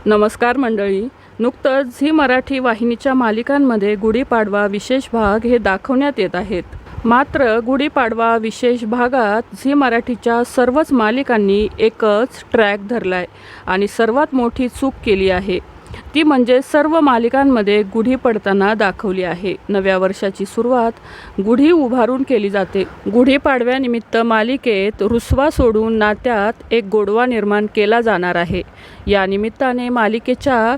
नमस्कार मंडळी. नुकतंच झी मराठी वाहिनीच्या मालिकांमध्ये गुढीपाडवा विशेष भाग हे दाखवण्यात येत आहेत. मात्र गुढीपाडवा विशेष भागात झी मराठीच्या सर्वच मालिकांनी एकच ट्रॅक धरलाय आणि सर्वात मोठी चूक केली आहे. ती म्हणजे सर्व मालिकांमध्ये गुढी पडताना दाखवली आहे. नव्या वर्षाची सुरुवात गुढी उभारून केली जाते. गुढीपाडव्यानिमित्त मालिकेत रुसवा सोडून नात्यात एक गोडवा निर्माण केला जाणार आहे. या निमित्ताने मालिकेच्या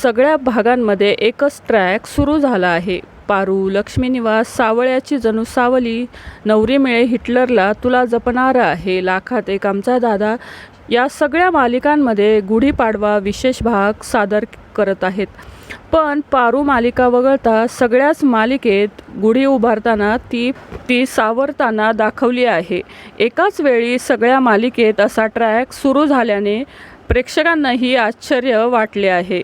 सगळ्या भागांमध्ये एकच ट्रॅक सुरू झाला आहे. पारू, लक्ष्मी निवास, सावळ्याची जणू सावली, नवरी मिळे हिटलरला, तुला जपणारा आहे, लाखात एक आमचा दादा, या सगळ्या मालिकांमध्ये गुढीपाडवा विशेष भाग सादर करत आहेत. पण पारू मालिका वगळता सगळ्याच मालिकेत गुढी उभारताना ती सावरताना दाखवली आहे. एकाच वेळी सगळ्या मालिकेत असा ट्रॅक सुरू झाल्याने प्रेक्षकांनाही आश्चर्य वाटले आहे.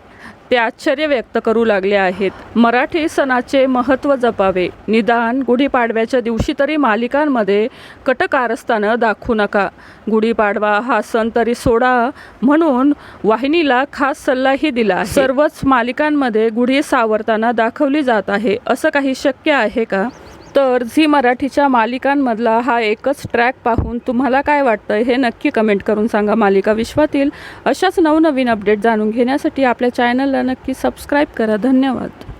ते आश्चर्य व्यक्त करू लागले आहेत. मराठी सणाचे महत्त्व जपावे. निदान गुढीपाडव्याच्या दिवशी तरी मालिकांमध्ये कटकारस्थानं दाखवू नका. गुढीपाडवा हा सण तरी सोडा म्हणून वाहिनीला खास सल्लाही दिला आहे. सर्वच मालिकांमध्ये गुढी सावरताना दाखवली जात आहे. असं काही शक्य आहे का? तर झी मराठीच्या मालिकांमधला हा एकच ट्रॅक पाहून तुम्हाला काय वाटतं हे नक्की कमेंट करून सांगा. मालिका विश्वातील अशाच नवनवीन अपडेट जाणून घेण्यासाठी आपल्या चॅनलला नक्की सबस्क्राईब करा. धन्यवाद.